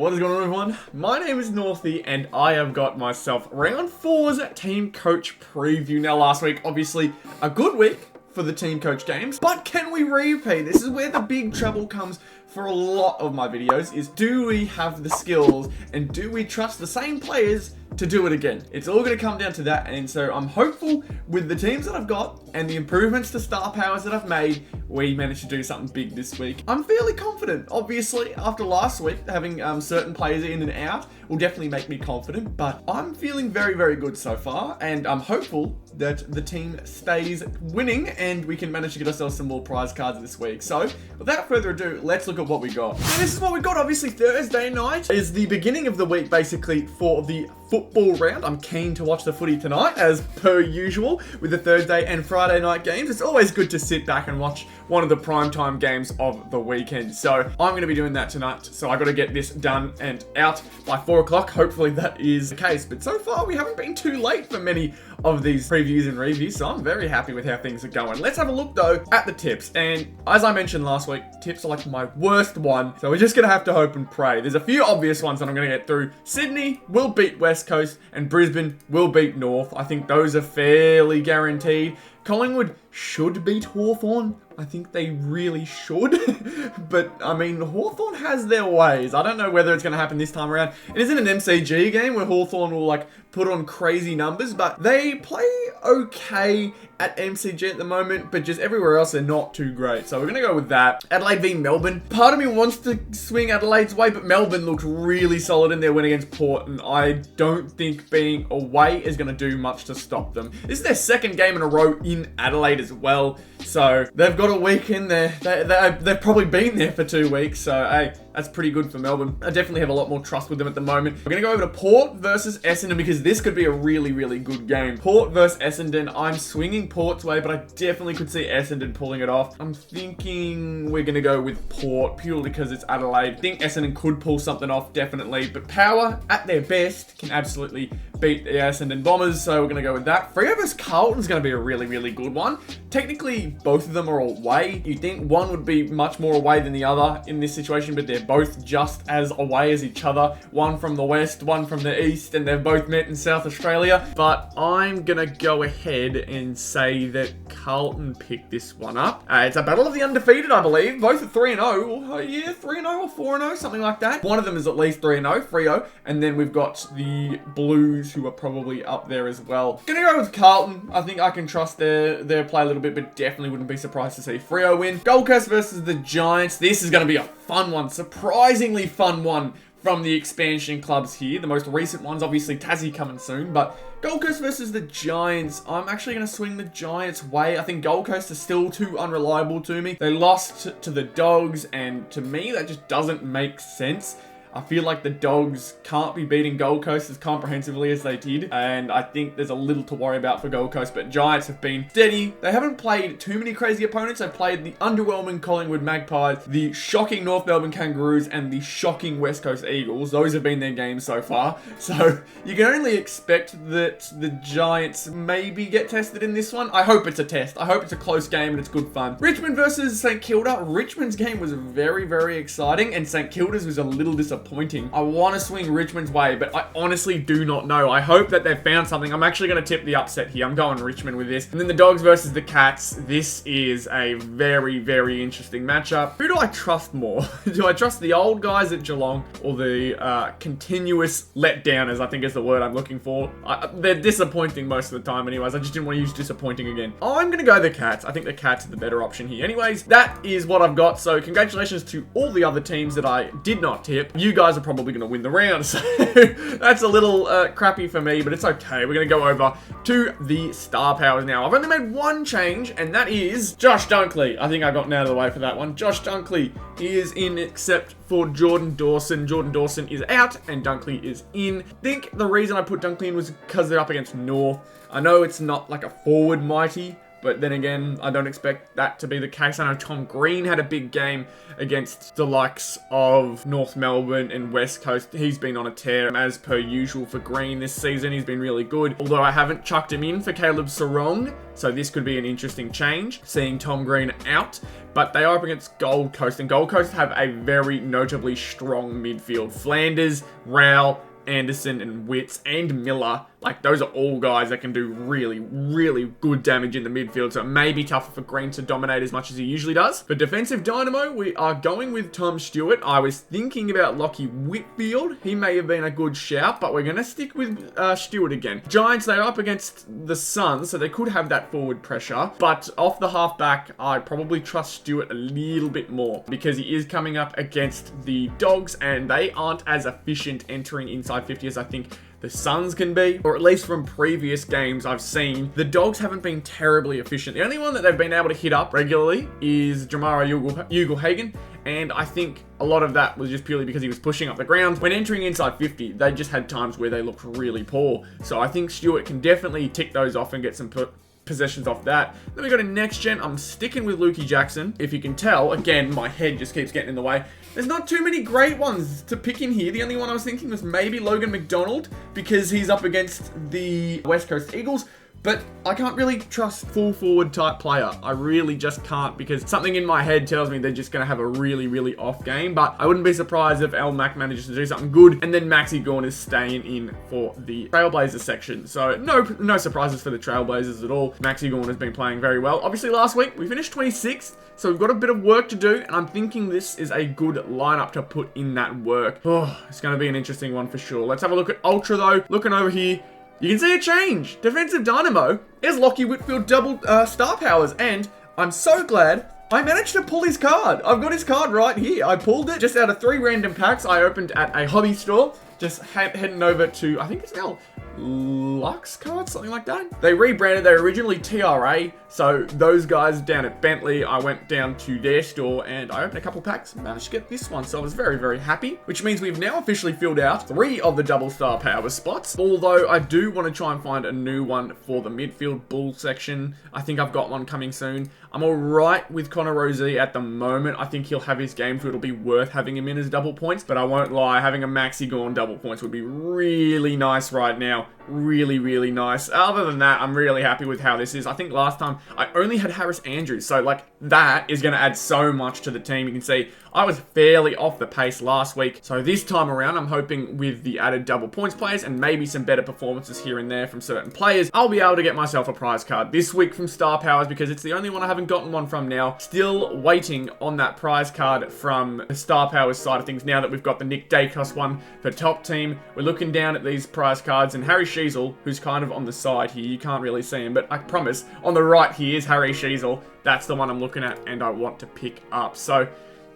What is going on, everyone? My name is Northy, and I have got myself round 4's Teamcoach preview. Now, last week, obviously, a good week for the Teamcoach games, but can we repeat? This is where the big trouble comes for a lot of my videos, is do we have the skills, and do we trust the same players to do it again? It's all going to come down to that, and so I'm hopeful with the teams that I've got and the improvements to star powers that I've made, we managed to do something big this week. I'm fairly confident. Obviously, after last week, having certain players in and out will definitely make me confident, but I'm feeling very, very good so far, and I'm hopeful that the team stays winning and we can manage to get ourselves some more prize cards this week. So, without further ado, let's look at what we got. So this is what we got. Obviously, Thursday night is the beginning of the week, basically, for the football round. I'm keen to watch the footy tonight, as per usual, with the Thursday and Friday night games. It's always good to sit back and watch one of the primetime games of the weekend. So I'm going to be doing that tonight. So I got to get this done and out by 4 o'clock. Hopefully that is the case. But so far we haven't been too late for many of these previews and reviews. So I'm very happy with how things are going. Let's have a look though at the tips. And as I mentioned last week, tips are like my worst one. So we're just going to have to hope and pray. There's a few obvious ones that I'm going to get through. Sydney will beat West Coast and Brisbane will beat North. I think those are fairly guaranteed. Collingwood should beat Hawthorn. I think they really should. But, I mean, Hawthorn has their ways. I don't know whether it's going to happen this time around. It isn't an MCG game where Hawthorn will, like, put on crazy numbers, but they play okay at MCG at the moment, but just everywhere else they're not too great. So we're going to go with that. Adelaide v Melbourne. Part of me wants to swing Adelaide's way, but Melbourne looked really solid in their win against Port, and I don't think being away is going to do much to stop them. This is their second game in a row in Adelaide as well, so they've got a week in there. They've probably been there for 2 weeks, so hey, that's pretty good for Melbourne. I definitely have a lot more trust with them at the moment. We're going to go over to Port versus Essendon, because this could be a really, really good game. Port versus Essendon. I'm swinging Port's way, but I definitely could see Essendon pulling it off. I'm thinking we're going to go with Port, purely because it's Adelaide. I think Essendon could pull something off, definitely. But Power, at their best, can absolutely beat the Essendon Bombers, so we're going to go with that. Freo versus Carlton's going to be a really, really good one. Technically, both of them are away. You'd think one would be much more away than the other in this situation, but they're both just as away as each other. One from the west, one from the east, and they've both met in South Australia. But I'm going to go ahead and say that Carlton picked this one up. It's a battle of the undefeated, I believe. Both are 3-0. Yeah, 3-0 or 4-0, something like that. One of them is at least 3-0, Freo. And then we've got the Blues, who are probably up there as well. Gonna go with Carlton. I think I can trust their play a little bit, but definitely wouldn't be surprised to see Freo win. Gold Coast versus the Giants. This is going to be a fun one. Surprisingly fun one from the expansion clubs here. The most recent ones, obviously Tassie coming soon, but Gold Coast versus the Giants. I'm actually going to swing the Giants' way. I think Gold Coast is still too unreliable to me. They lost to the Dogs, and to me, that just doesn't make sense. I feel like the Dogs can't be beating Gold Coast as comprehensively as they did, and I think there's a little to worry about for Gold Coast, but Giants have been steady. They haven't played too many crazy opponents. They've played the underwhelming Collingwood Magpies, the shocking North Melbourne Kangaroos, and the shocking West Coast Eagles. Those have been their games so far, so you can only expect that the Giants maybe get tested in this one. I hope it's a test. I hope it's a close game and it's good fun. Richmond versus St Kilda. Richmond's game was very, very exciting, and St Kilda's was a little disappointing. I want to swing Richmond's way, but I honestly do not know. I hope that they've found something. I'm actually going to tip the upset here. I'm going Richmond with this. And then the Dogs versus the Cats. This is a very, very interesting matchup. Who do I trust more? Do I trust the old guys at Geelong or the continuous letdowners, I think is the word I'm looking for? They're disappointing most of the time anyways. I just didn't want to use disappointing again. I'm going to go the Cats. I think the Cats are the better option here. Anyways, that is what I've got. So congratulations to all the other teams that I did not tip. You guys are probably going to win the round, so that's a little crappy for me, but it's okay. We're going to go over to the star powers now. I've only made one change, and that is Josh Dunkley. I think I got out of the way for that one. Josh Dunkley is in, except for Jordan Dawson. Jordan Dawson is out, and Dunkley is in. I think the reason I put Dunkley in was because they're up against North. I know it's not like a forward mighty, But then again, I don't expect that to be the case. I know Tom Green had a big game against the likes of North Melbourne and West Coast. He's been on a tear as per usual for Green this season. He's been really good. Although I haven't chucked him in for Caleb Sarong. So this could be an interesting change, seeing Tom Green out. But they are up against Gold Coast. And Gold Coast have a very notably strong midfield. Flanders, Rowell, Anderson and Witts and Miller, like those are all guys that can do really, really good damage in the midfield. So it may be tougher for Green to dominate as much as he usually does. For defensive dynamo, we are going with Tom Stewart. I was thinking about Lockie Whitfield. He may have been a good shout, but we're going to stick with Stewart again. Giants, they're up against the Suns, so they could have that forward pressure. But off the halfback, I probably trust Stewart a little bit more because he is coming up against the Dogs and they aren't as efficient entering inside 50 as I think the Suns can be, or at least from previous games I've seen, the Dogs haven't been terribly efficient. The only one that they've been able to hit up regularly is Jamara Ugle-Hagan, and I think a lot of that was just purely because he was pushing up the ground. When entering inside 50, they just had times where they looked really poor. So I think Stewart can definitely tick those off and get some possessions off that. Then we go to next gen. I'm sticking with Lukey Jackson. If you can tell, again, my head just keeps getting in the way. There's not too many great ones to pick in here. The only one I was thinking was maybe Logan McDonald because he's up against the West Coast Eagles. But I can't really trust full forward type player. I really just can't because something in my head tells me they're just going to have a really, really off game. But I wouldn't be surprised if El Mac manages to do something good. And then Maxi Gawn is staying in for the Trailblazers section. So no surprises for the Trailblazers at all. Maxi Gawn has been playing very well. Obviously last week we finished 26th. So we've got a bit of work to do. And I'm thinking this is a good lineup to put in that work. Oh, it's going to be an interesting one for sure. Let's have a look at Ultra though. Looking over here. You can see a change. Defensive dynamo is Lockie Whitfield double star powers. And I'm so glad I managed to pull his card. I've got his card right here. I pulled it just out of 3 random packs I opened at a hobby store. Just heading over to, I think it's now Lux cards, something like that. They rebranded, they were originally TRA, so those guys down at Bentley, I went down to their store and I opened a couple packs and managed to get this one, so I was very, very happy, which means we've now officially filled out 3 of the double star power spots, although I do want to try and find a new one for the midfield bull section. I think I've got one coming soon. I'm alright with Connor Rosie at the moment. I think he'll have his game, so it'll be worth having him in as double points, but I won't lie, having a Maxi Gawn double points would be really nice right now. Really, really nice. Other than that, I'm really happy with how this is. I think last time I only had Harris Andrews, so like that is going to add so much to the team. You can see I was fairly off the pace last week, so this time around I'm hoping with the added double points players and maybe some better performances here and there from certain players, I'll be able to get myself a prize card this week from Star Powers because it's the only one I haven't gotten one from now. Still waiting on that prize card from the Star Powers side of things now that we've got the Nick Dacos one for top team. We're looking down at these prize cards and Harry Sheasel, who's kind of on the side here, you can't really see him, but I promise on the right here is Harry Sheasel. That's the one I'm looking at and I want to pick up. So,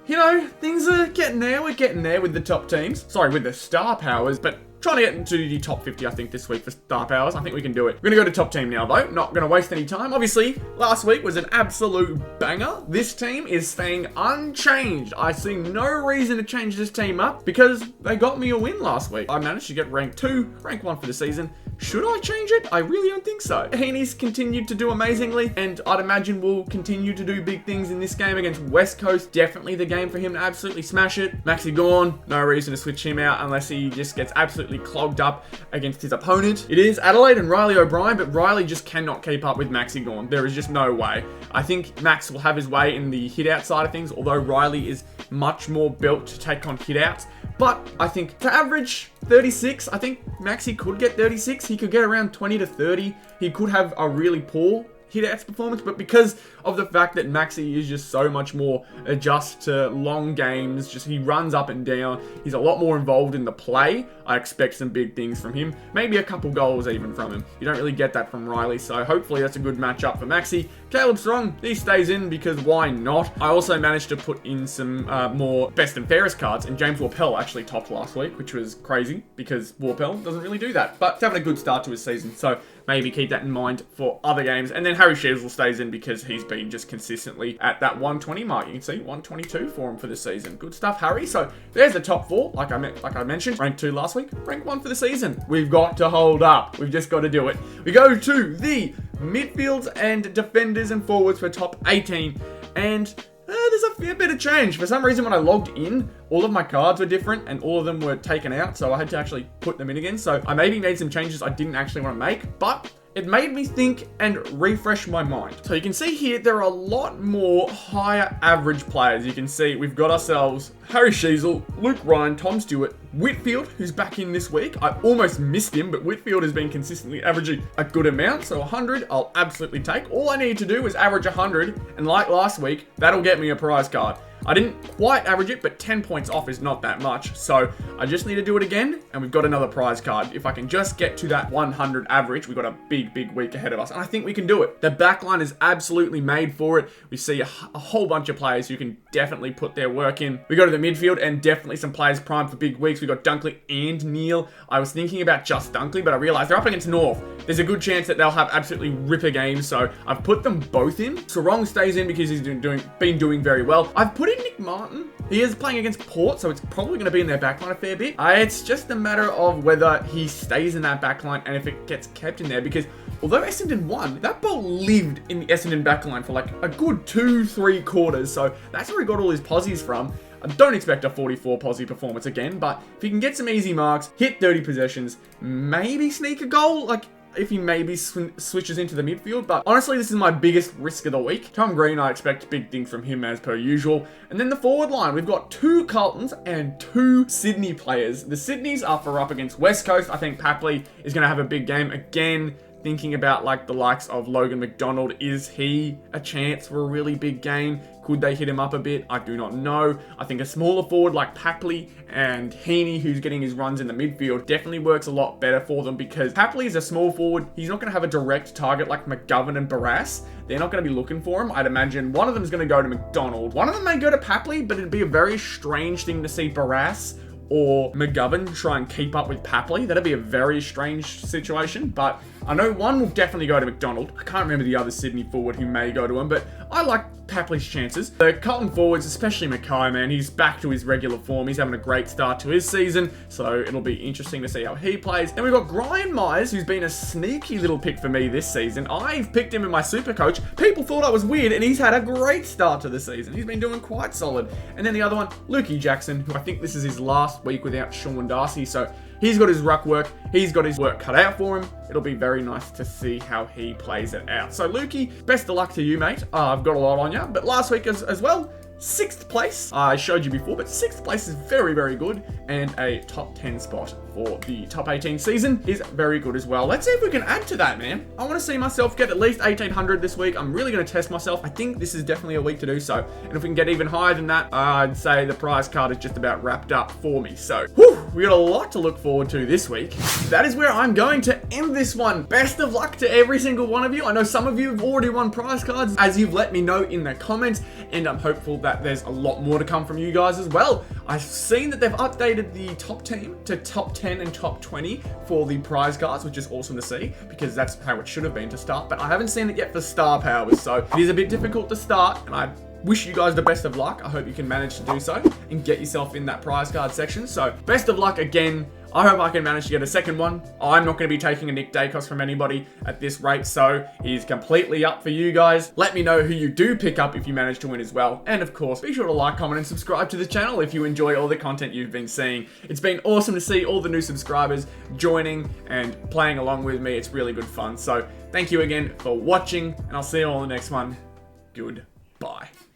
you know, things are getting there. We're getting there with the top teams. Sorry, with the Star Powers, but trying to get into the top 50, I think, this week for Star Powers. I think we can do it. We're going to go to top team now, though. Not going to waste any time. Obviously, last week was an absolute banger. This team is staying unchanged. I see no reason to change this team up because they got me a win last week. I managed to get rank 2, rank 1 for the season. Should I change it? I really don't think so. Heaney's continued to do amazingly, and I'd imagine will continue to do big things in this game against West Coast. Definitely the game for him to absolutely smash it. Maxi Gawn, no reason to switch him out unless he just gets absolutely clogged up against his opponent. It is Adelaide and Riley O'Brien, but Riley just cannot keep up with Maxi Gawn. There is just no way. I think Max will have his way in the hit-out side of things, although Riley is much more built to take on hit-outs. But I think to average 36, I think Maxi could get 36. He could get around 20 to 30. He could have a really poor hit-outs performance, but because of the fact that Maxi is just so much more adjust to long games, just he runs up and down, he's a lot more involved in the play. I expect some big things from him, maybe a couple goals even from him. You don't really get that from Riley, so hopefully that's a good matchup for Maxi. Caleb Strong, he stays in because why not? I also managed to put in some more best and fairest cards, and James Warpel actually topped last week, which was crazy because Warpel doesn't really do that, but he's having a good start to his season, so maybe keep that in mind for other games. And then Harry Sheasel stays in because he's been just consistently at that 120 mark. You can see 122 for him for the season. Good stuff, Harry. So there's the top 4. Like I mentioned, rank 2 last week, rank 1 for the season. We've got to hold up. We've just got to do it. We go to the midfields and defenders and forwards for top 18. And there's a fair bit of change. For some reason, when I logged in, all of my cards were different and all of them were taken out. So I had to actually put them in again. So I maybe made some changes I didn't actually want to make, but it made me think and refresh my mind. So you can see here, there are a lot more higher average players. You can see we've got ourselves Harry Sheasel, Luke Ryan, Tom Stewart, Whitfield, who's back in this week. I almost missed him, but Whitfield has been consistently averaging a good amount. So 100, I'll absolutely take. All I need to do is average 100. And like last week, that'll get me a prize card. I didn't quite average it, but 10 points off is not that much. So I just need to do it again, and we've got another prize card. If I can just get to that 100 average, we've got a big week ahead of us. And I think we can do it. The backline is absolutely made for it. We see a whole bunch of players who can definitely put their work in. We go to the midfield, and definitely some players primed for big weeks. We got Dunkley and Neil. I was thinking about just Dunkley, but I realized they're up against North. There's a good chance that they'll have absolutely ripper games, so I've put them both in. Sarong stays in because he's been doing very well. I've put in Nick Martin. He is playing against Port, so it's probably going to be in their backline a fair bit. It's just a matter of whether he stays in that backline and if it gets kept in there, because although Essendon won, that ball lived in the Essendon backline for like a good 2-3 quarters, so that's where he got all his posies from. I don't expect a 44 posse performance again, but if he can get some easy marks, hit 30 possessions, maybe sneak a goal, like if he maybe switches into the midfield. But honestly, this is my biggest risk of the week. Tom Green, I expect big things from him as per usual. And then the forward line, we've got 2 Carltons and 2 Sydney players. The Sydneys are up against West Coast. I think Papley is going to have a big game again. Thinking about like the likes of Logan McDonald, is he a chance for a really big game? Could they hit him up a bit? I do not know. I think a smaller forward like Papley and Heaney, who's getting his runs in the midfield, definitely works a lot better for them, because Papley is a small forward. He's not going to have a direct target like McGovern and Barras. They're not going to be looking for him. I'd imagine one of them is going to go to McDonald. One of them may go to Papley, but it'd be a very strange thing to see Barras or McGovern try and keep up with Papley. That'd be a very strange situation, but I know one will definitely go to McDonald. I can't remember the other Sydney forward who may go to him, but I like Papley's chances. The Carlton forwards, especially Mackay, man, he's back to his regular form. He's having a great start to his season, so it'll be interesting to see how he plays. And we've got Brian Myers, who's been a sneaky little pick for me this season. I've picked him in my super coach. People thought I was weird, and he's had a great start to the season. He's been doing quite solid. And then the other one, Lukey Jackson, who I think this is his last week without Sean Darcy, so he's got his ruck work. He's got his work cut out for him. It'll be very nice to see how he plays it out. So, Lukey, best of luck to you, mate. I've got a lot on you. But last week as well, 6th place. I showed you before, but 6th place is very good. And a top 10 spot for the top 18 season is very good as well. Let's see if we can add to that, man. I want to see myself get at least 1,800 this week. I'm really going to test myself. I think this is definitely a week to do so. And if we can get even higher than that, I'd say the prize card is just about wrapped up for me. So, we got a lot to look forward to this week. That is where I'm going to end this one. Best of luck to every single one of you. I know some of you have already won prize cards, as you've let me know in the comments, and I'm hopeful that there's a lot more to come from you guys as well. I've seen that they've updated the top team to top 10 and top 20 for the prize cards, which is awesome to see, because that's how it should have been to start, but I haven't seen it yet for star powers, so it is a bit difficult to start, and I wish you guys the best of luck. I hope you can manage to do so and get yourself in that prize card section. So best of luck again. I hope I can manage to get a second one. I'm not going to be taking a Nick Dacos from anybody at this rate, so he's completely up for you guys. Let me know who you do pick up if you manage to win as well. And of course, be sure to like, comment, and subscribe to the channel if you enjoy all the content you've been seeing. It's been awesome to see all the new subscribers joining and playing along with me. It's really good fun. So thank you again for watching, and I'll see you all in the next one. Goodbye.